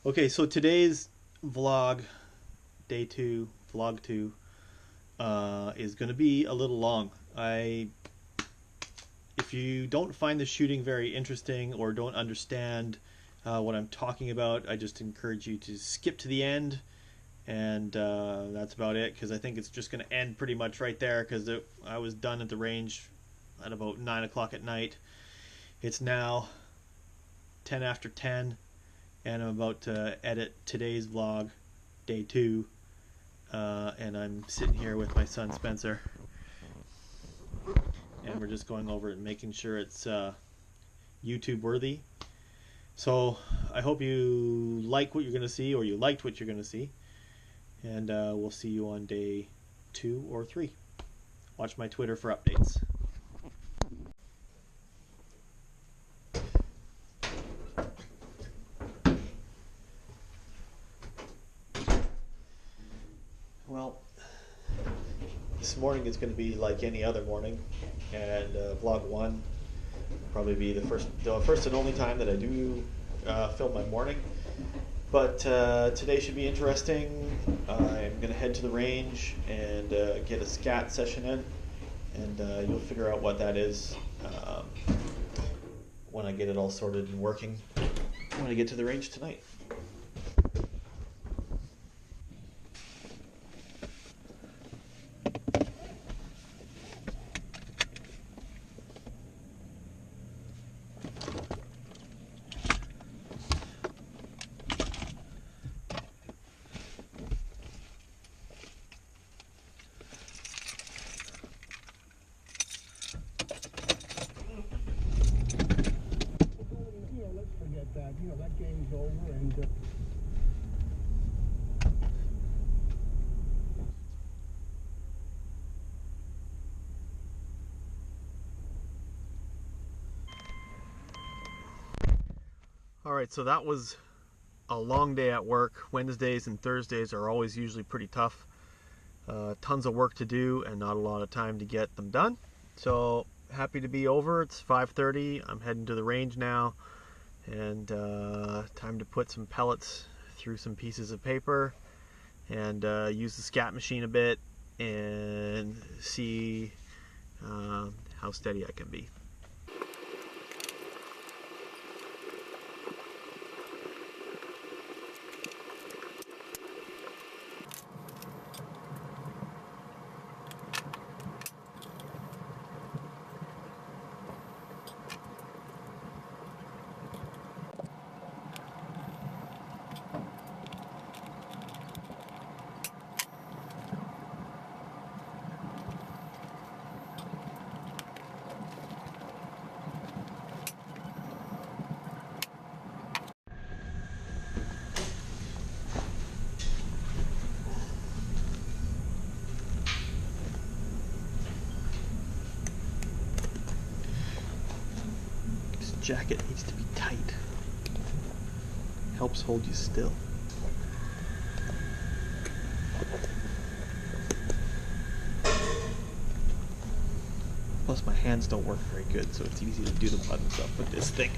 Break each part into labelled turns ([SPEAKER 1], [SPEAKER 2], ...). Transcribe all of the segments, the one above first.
[SPEAKER 1] Okay, so today's vlog, day 2, vlog 2, is going to be a little long. If you don't find the shooting very interesting or don't understand what I'm talking about, I just encourage you to skip to the end, and that's about it, because I think it's just going to end pretty much right there, because I was done at the range at about 9 o'clock at night. It's now 10 after 10. And I'm about to edit today's vlog, day 2, and I'm sitting here with my son Spencer, and we're just going over it and making sure it's YouTube worthy. So I hope you like what you're going to see, or you liked what you're going to see, and we'll see you on day 2 or 3. Watch my Twitter for updates. Well, this morning is going to be like any other morning, and vlog 1 will probably be the first and only time that I do film my morning. But today should be interesting. I'm going to head to the range and get a SCATT session in, and you'll figure out what that is when I get it all sorted and working when I get to the range tonight.
[SPEAKER 2] That game's over, and
[SPEAKER 1] Alright, so that was a long day at work. Wednesdays and Thursdays are always usually pretty tough. Tons of work to do and not a lot of time to get them done. So happy to be over. It's 5:30. I'm heading to the range now, and time to put some pellets through some pieces of paper and use the SCATT machine a bit and see how steady I can be. Jacket needs to be tight. Helps hold you still. Plus my hands don't work very good, so it's easy to do the buttons up with this thing.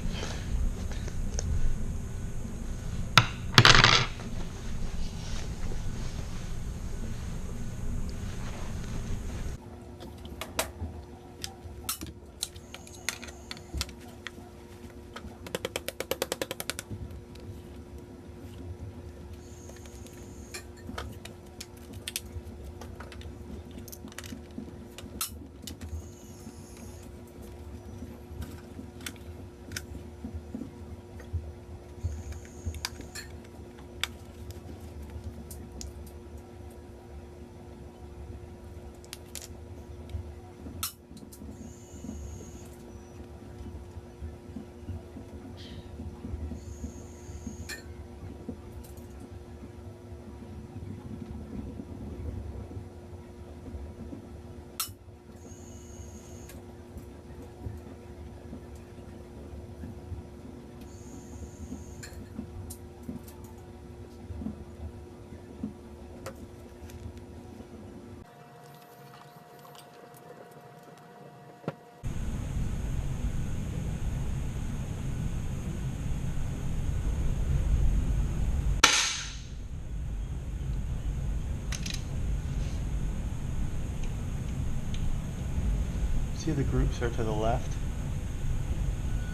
[SPEAKER 1] see the groups are to the left.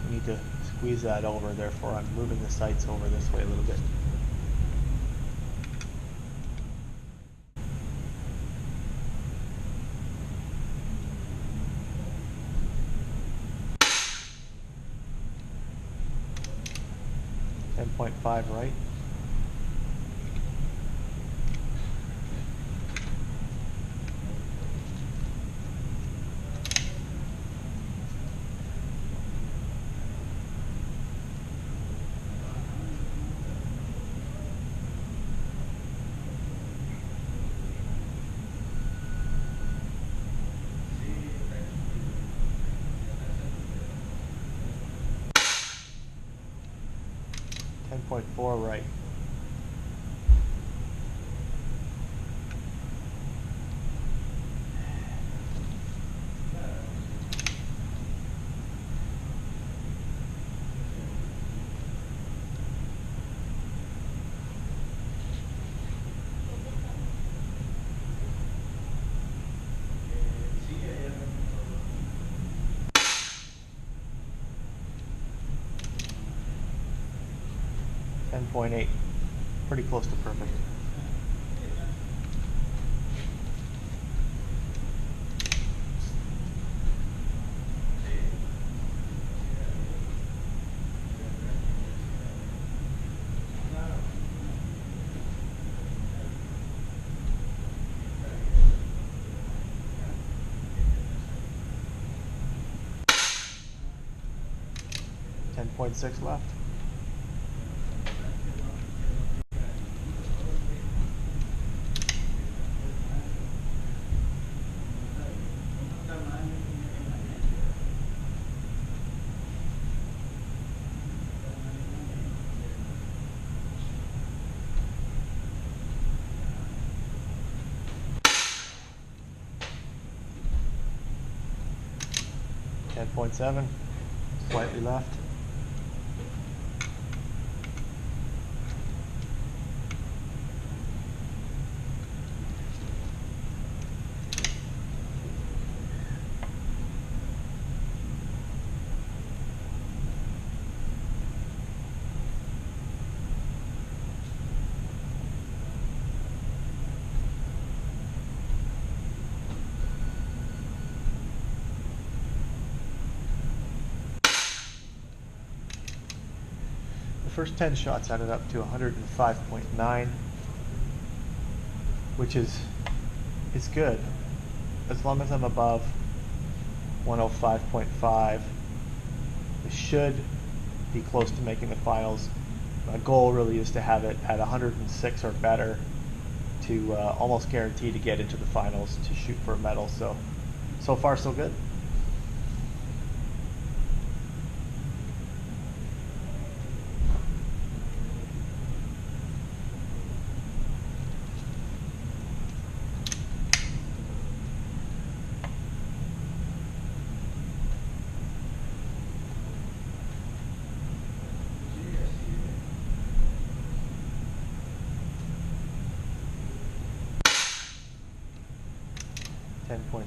[SPEAKER 1] We need to squeeze that over, therefore I'm moving the sights over this way a little bit. .5 right. .4 right. .8, pretty close to perfect. .6 left. .7, slightly left. First 10 shots added up to 105.9, which is good. As long as I'm above 105.5, I should be close to making the finals. My goal really is to have it at 106 or better to almost guarantee to get into the finals to shoot for a medal. So far so good.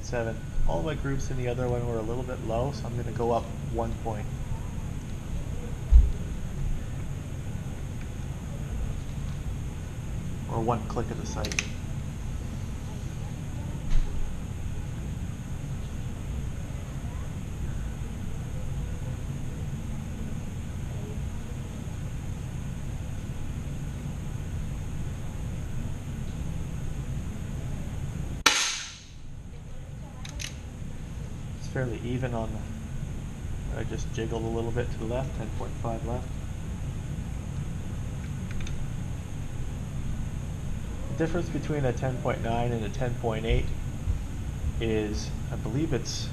[SPEAKER 1] .7. All my groups in the other one were a little bit low, so I'm going to go up 1 point. Or 1 click of the sight. Fairly even on I just jiggled a little bit to the left, 10.5 left. The difference between a 10.9 and a 10.8 is, I believe it's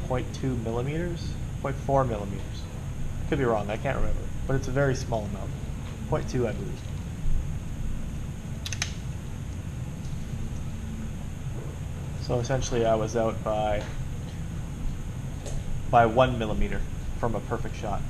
[SPEAKER 1] 0.2 millimeters, 0.4 millimeters. Could be wrong, I can't remember, but it's a very small amount. 0.2, I believe. So essentially I was out by 1 millimeter from a perfect shot.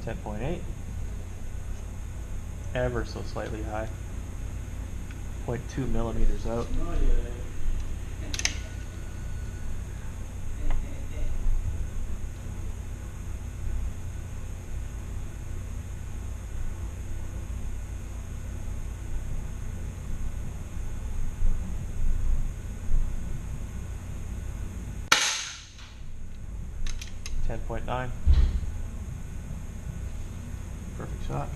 [SPEAKER 1] 10.8, ever so slightly high, 0.2 millimeters out. .9. Perfect shot.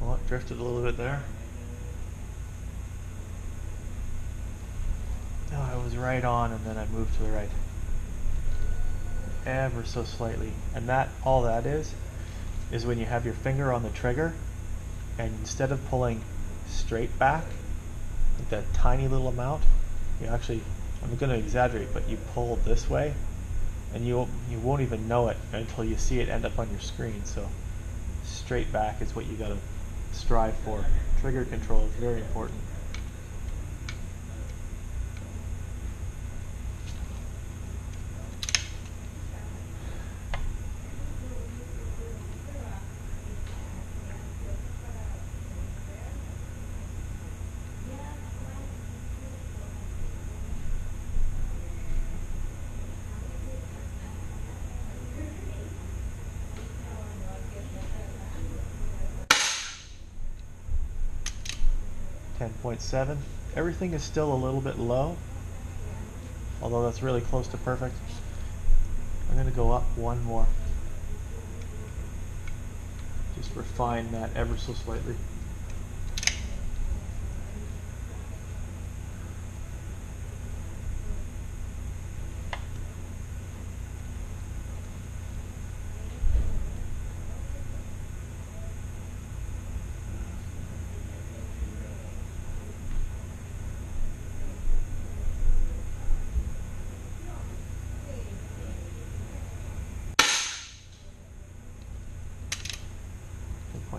[SPEAKER 1] Well, it drifted a little bit there. Oh, I was right on and then I moved to the right. Ever so slightly. And that, all that is when you have your finger on the trigger and instead of pulling straight back, like that tiny little amount, you actually, I'm going to exaggerate, but you pull this way and you won't even know it until you see it end up on your screen. So straight back is what you got to strive for. Trigger control is very important. .7. Everything is still a little bit low, although that's really close to perfect. I'm going to go up one more. Just refine that ever so slightly.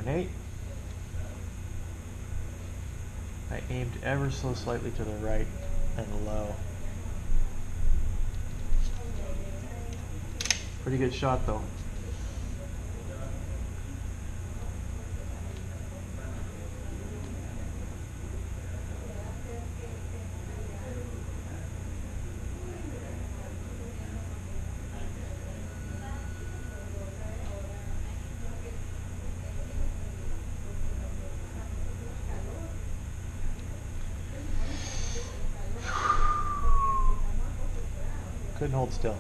[SPEAKER 1] .8. I aimed ever so slightly to the right and low. Pretty good shot though. Couldn't hold still.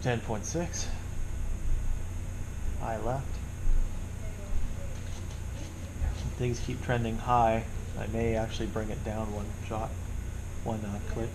[SPEAKER 1] .6. Eye left. Things keep trending high. I may actually bring it down one shot, one click.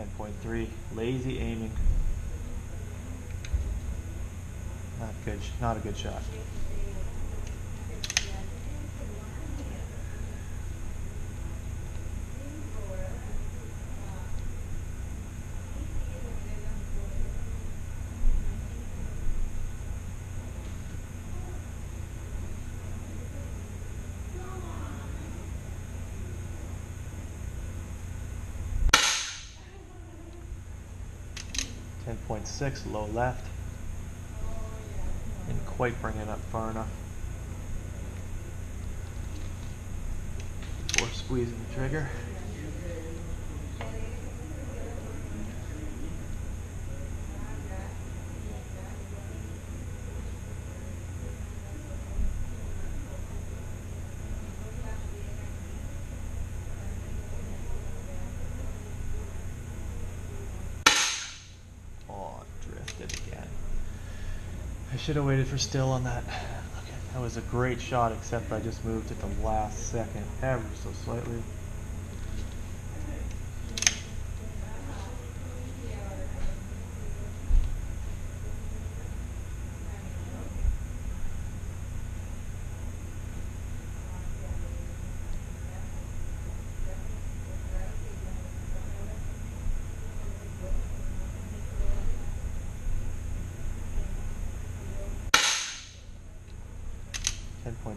[SPEAKER 1] 10.3. Lazy aiming. Not good. Not a good shot. .6, low left. Didn't quite bring it up far enough before squeezing the trigger. I should have waited for still on that. Okay, that was a great shot, except I just moved at the last second, ever so slightly.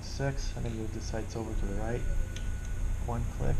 [SPEAKER 1] .6. I'm going to move the sights over to the right. One click.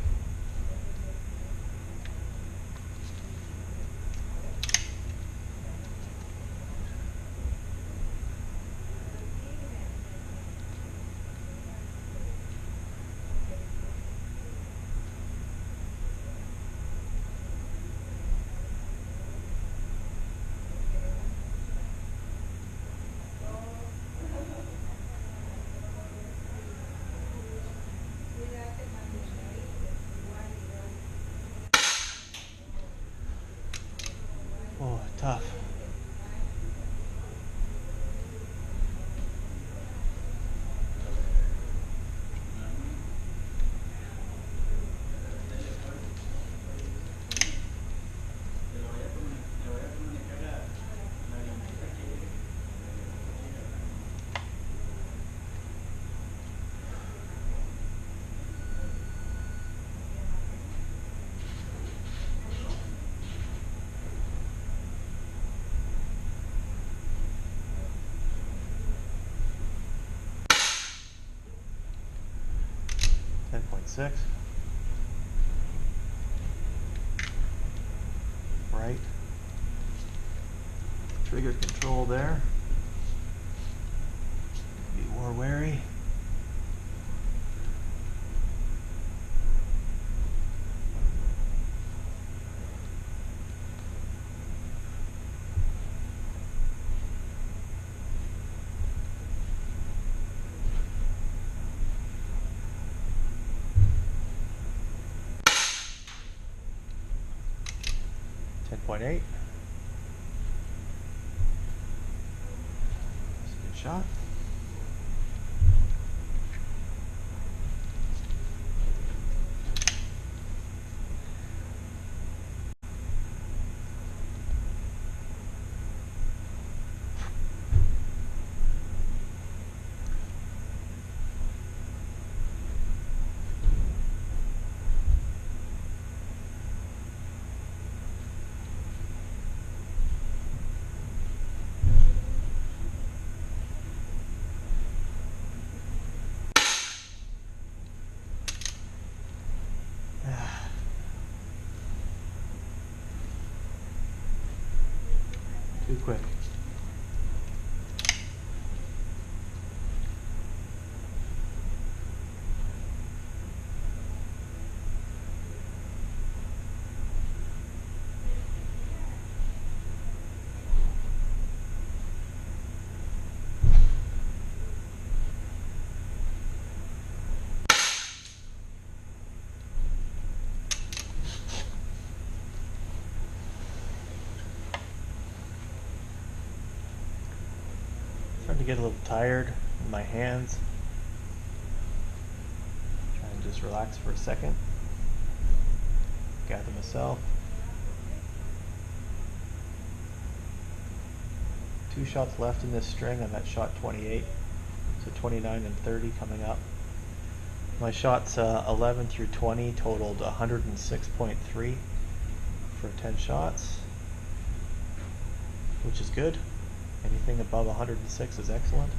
[SPEAKER 1] Oh, tough. .6. Right. Trigger control there. Be more wary. .8. That's a good shot. Too quick. Starting to get a little tired in my hands. Trying to just relax for a second. Gather myself. 2 shots left in this string. I'm at shot 28, so 29 and 30 coming up. My shots 11 through 20 totaled 106.3 for 10 shots, which is good. Anything above 106 is excellent.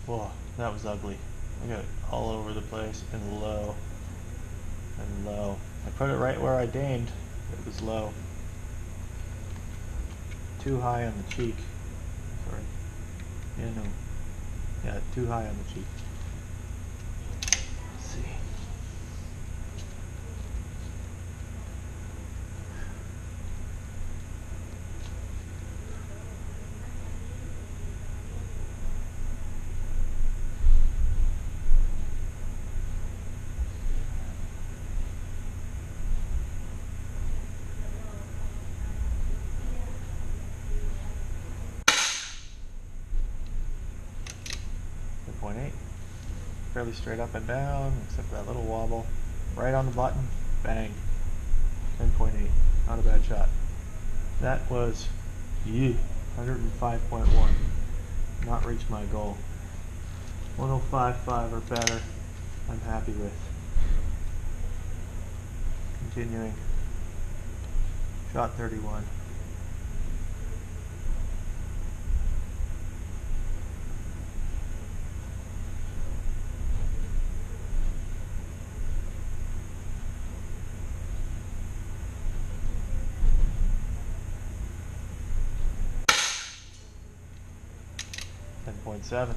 [SPEAKER 1] Whoa, that was ugly. I got it all over the place and low and low. I put it right where I aimed. It was low. Too high on the cheek. Sorry. Yeah, no. Yeah, too high on the cheek. Let's see. Fairly straight up and down, except that little wobble. Right on the button, bang. 10.8, not a bad shot. That was 105.1. Not reached my goal. 105.5 or better, I'm happy with. Continuing. Shot 31. .7. I'm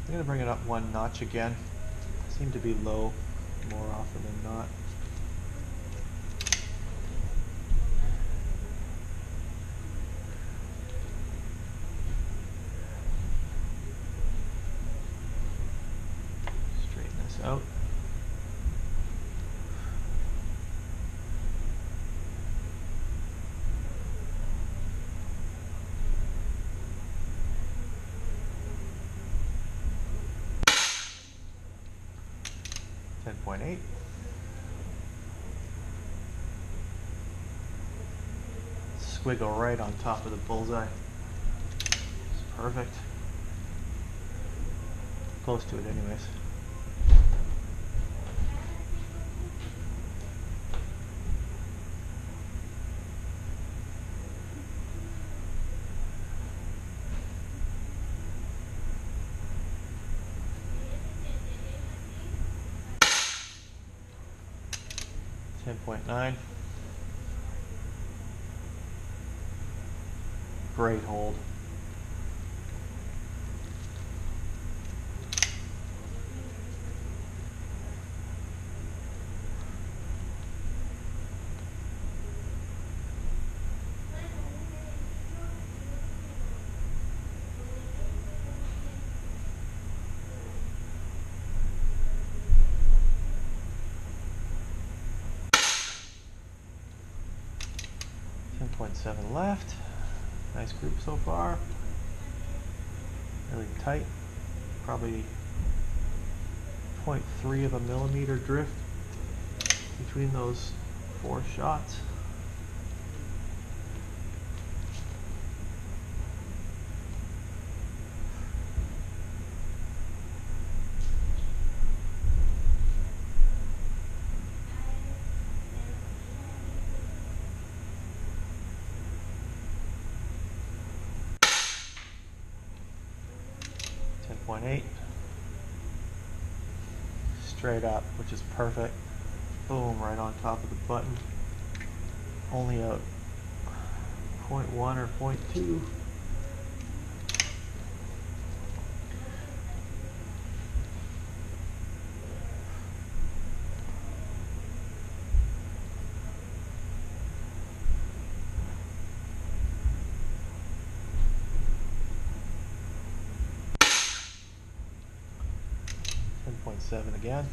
[SPEAKER 1] going to bring it up one notch again. I seem to be low more often than not. Straighten this out. .8. Squiggle right on top of the bullseye. It's perfect. Close to it anyways. .9. Great hold. .7 left. Nice group so far. Really tight. Probably 0.3 of a millimeter drift between those 4 shots. .8. Straight up, which is perfect. Boom, right on top of the button. Only a 0.1 or 0.2. 10.7 again.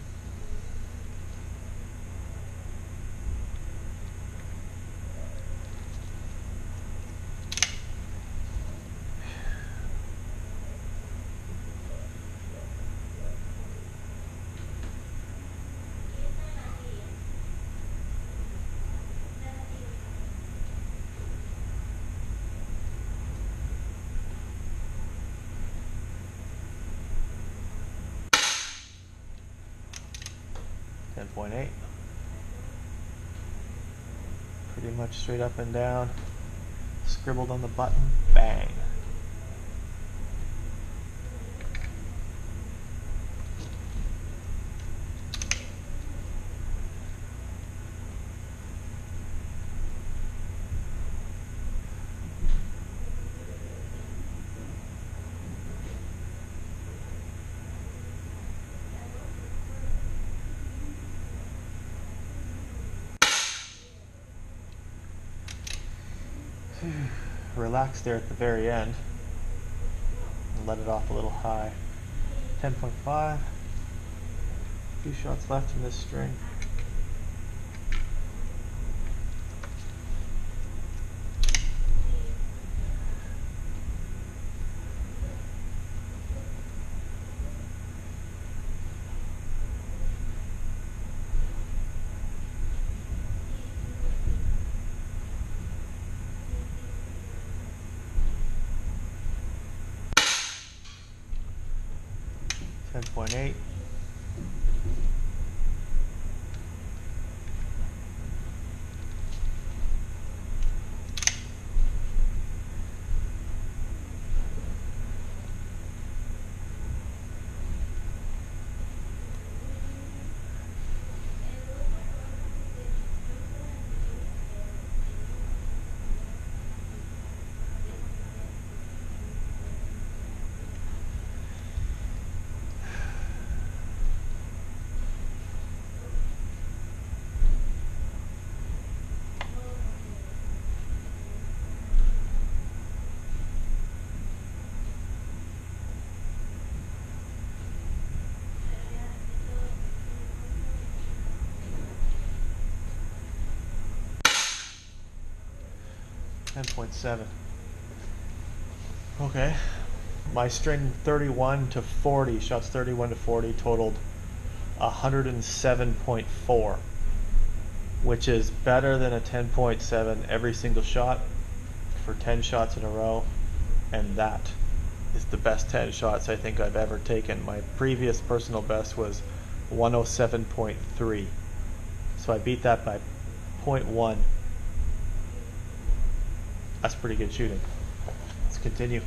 [SPEAKER 1] .8. Pretty much straight up and down. Scribbled on the button. Bang. Relax there at the very end and let it off a little high. 10.5. Few shots left in this string. .8. .7. Okay, my string 31 to 40, shots 31 to 40 totaled 107.4, which is better than a 10.7 every single shot for 10 shots in a row, and that is the best 10 shots I think I've ever taken. My previous personal best was 107.3, so I beat that by 0.1. That's pretty good shooting. Let's continue.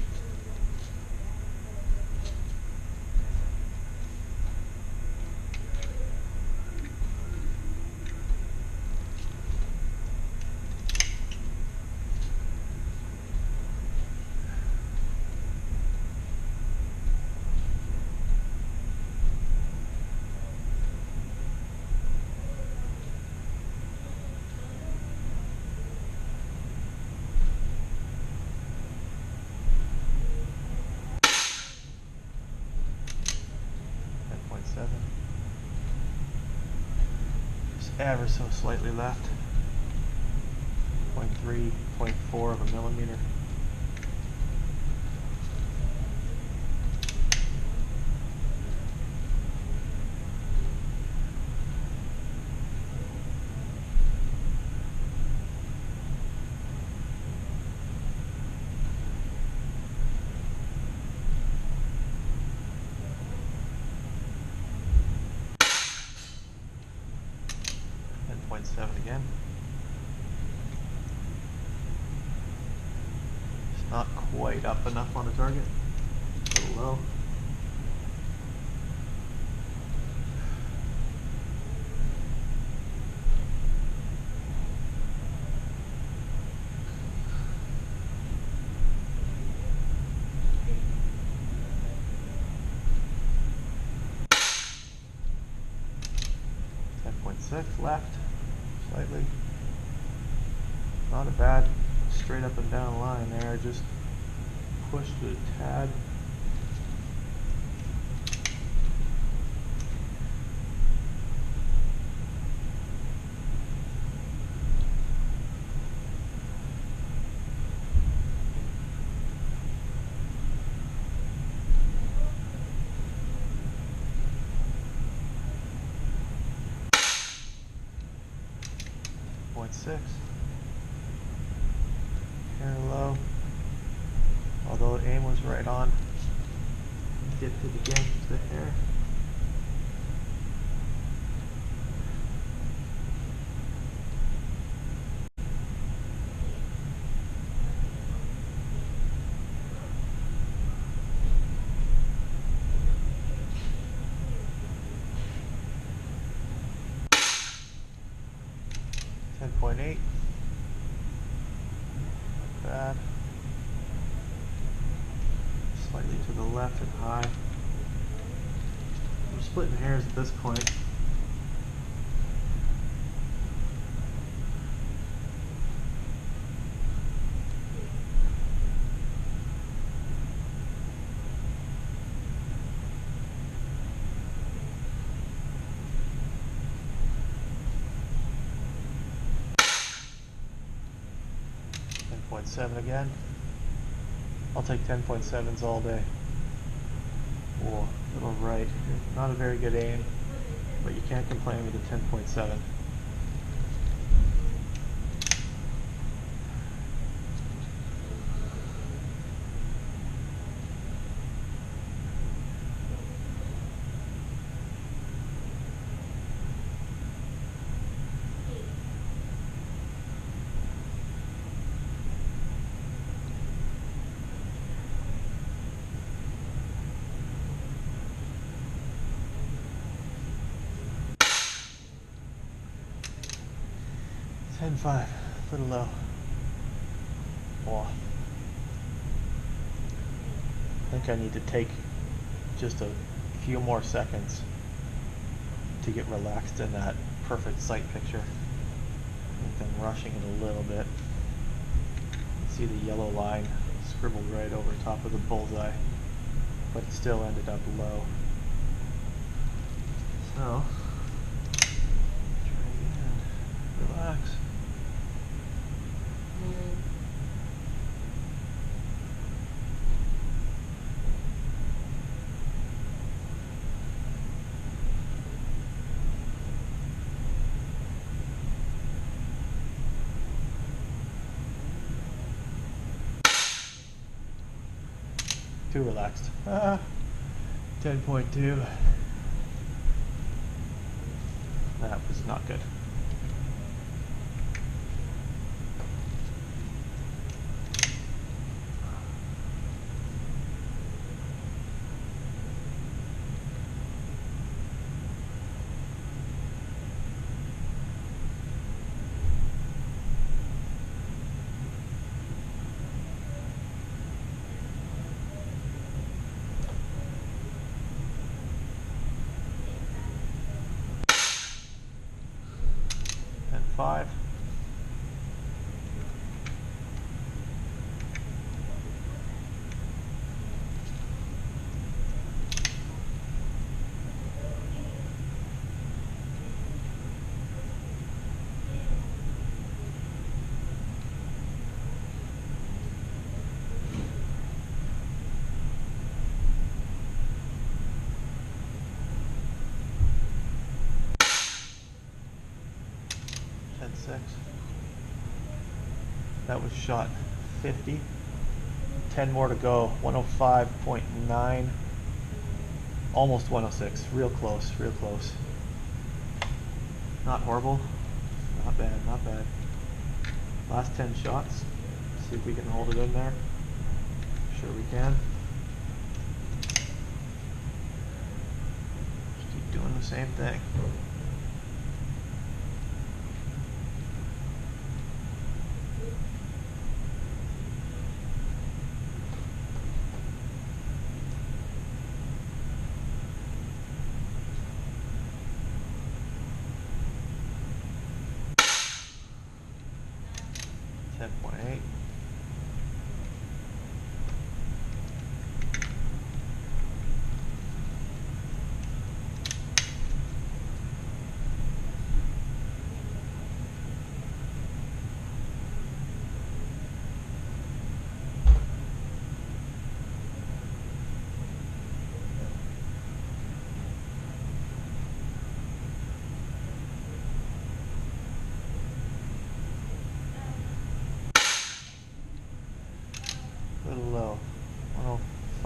[SPEAKER 1] Just ever so slightly left. 0.3, 0.4 of a millimeter. Again. It's not quite up enough on the target. A little low. Left, slightly. Not a bad straight up and down line there, just pushed it a tad. 10.6. Hair low. Although aim was right on. Dipped it again to the hair. .8. Not bad. Slightly to the left and high. We're splitting hairs at this point. .7 again. I'll take 10.7s all day. Whoa, little right. Not a very good aim, but you can't complain with a 10.7. .5, a little low. Whoa. I think I need to take just a few more seconds to get relaxed in that perfect sight picture. I think I'm rushing it a little bit. You can see the yellow line scribbled right over top of the bullseye, but it still ended up low. So, try again. Relax. Too relaxed. 10.2. That was not good. And 5. That was shot 50. 10 more to go. 105.9. Almost 106. Real close, real close. Not horrible. Not bad, not bad. Last 10 shots. See if we can hold it in there. Sure we can. Just keep doing the same thing.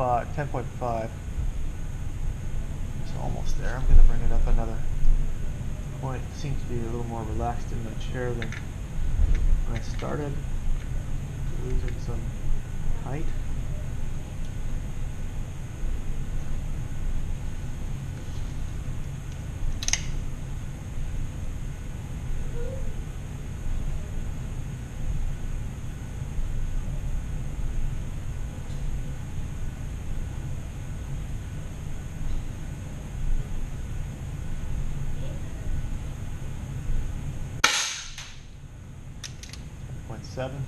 [SPEAKER 1] 10.5. It's almost there. I'm going to bring it up another point. It seems to be a little more relaxed in the chair than when I started. Losing some height. Seven.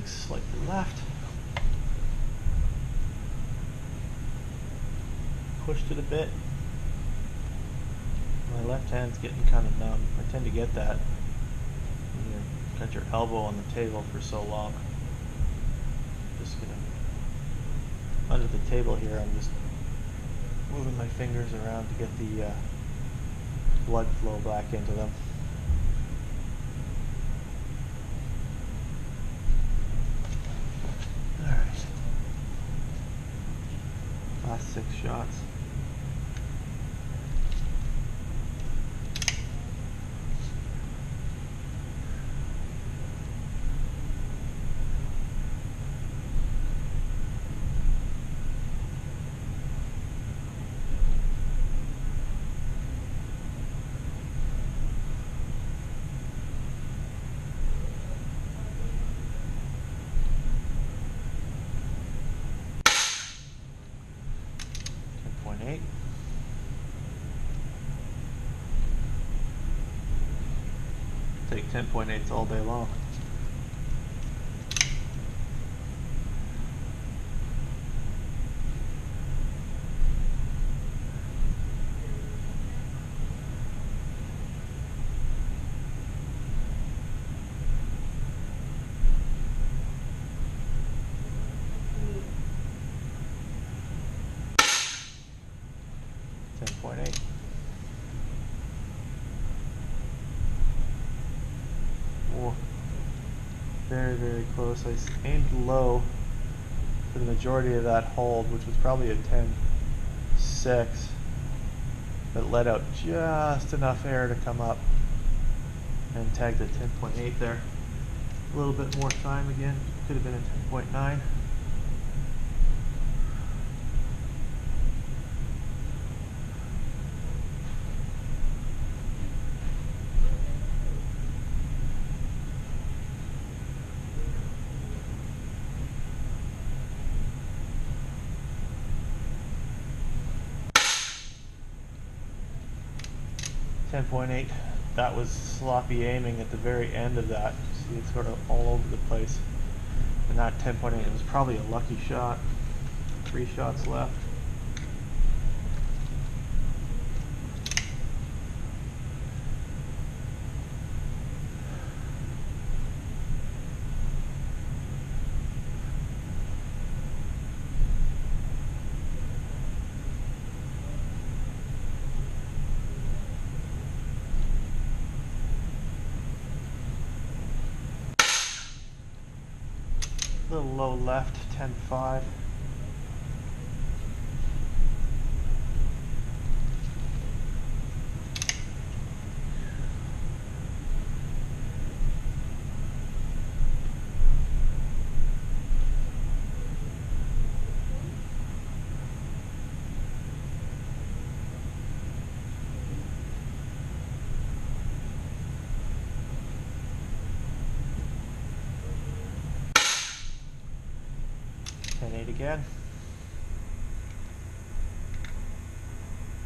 [SPEAKER 1] Slightly left. Pushed it a bit. My left hand's getting kind of numb. I tend to get that when you've got your elbow on the table for so long. Just gonna, under the table here, I'm just moving my fingers around to get the blood flow back into them. Last 6 shots. Take 10.8s all day long. Very, very close. I aimed low for the majority of that hold, which was probably a 10.6, but let out just enough air to come up and tag the 10.8 there. A little bit more time again. Could have been a 10.9. .8. That was sloppy aiming at the very end of that. See, it's sort of all over the place. And that 10.8, it was probably a lucky shot. 3 shots left. A little low left, 10.5. Again.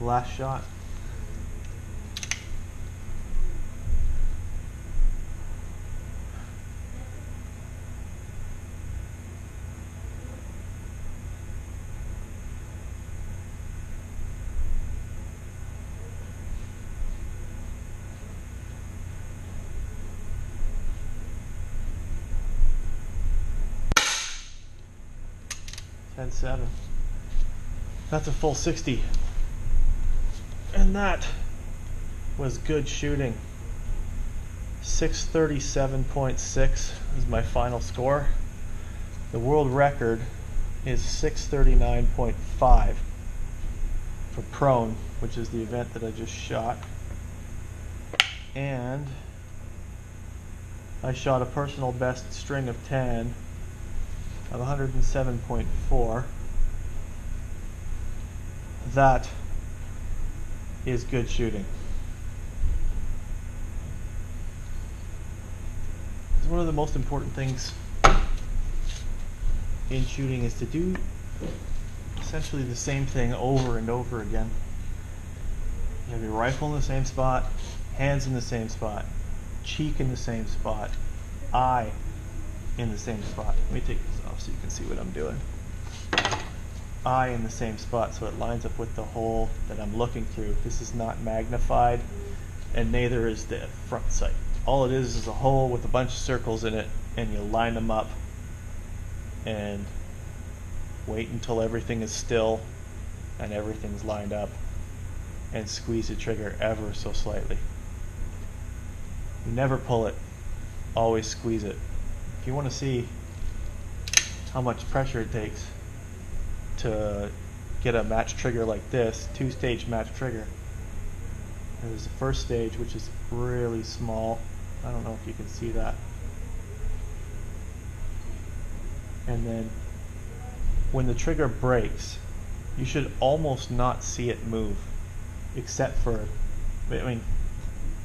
[SPEAKER 1] Last shot. 10-7. That's a full 60. And that was good shooting. 637.6 is my final score. The world record is 639.5 for prone, which is the event that I just shot. And I shot a personal best string of 10 of 107.4. That is good shooting. One of the most important things in shooting is to do essentially the same thing over and over again. You have your rifle in the same spot, hands in the same spot, cheek in the same spot, eye in the same spot. Let me take this off so you can see what I'm doing. Eye in the same spot so it lines up with the hole that I'm looking through. This is not magnified, and neither is the front sight. All it is a hole with a bunch of circles in it, and you line them up and wait until everything is still and everything's lined up, and squeeze the trigger ever so slightly. You never pull it, always squeeze it. If you want to see how much pressure it takes to get a match trigger like this, two-stage match trigger, there's the first stage, which is really small. I don't know if you can see that. And then when the trigger breaks, you should almost not see it move, except for, I mean,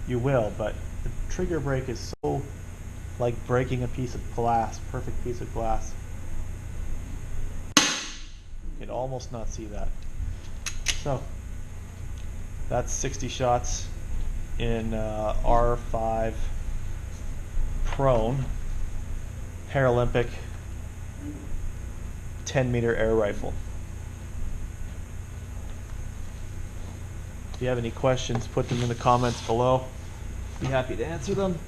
[SPEAKER 1] you will, but the trigger break is so like breaking a piece of glass, perfect piece of glass. You'd almost not see that. So that's 60 shots in R5 prone Paralympic 10-meter air rifle. If you have any questions, put them in the comments below. Be happy to answer them.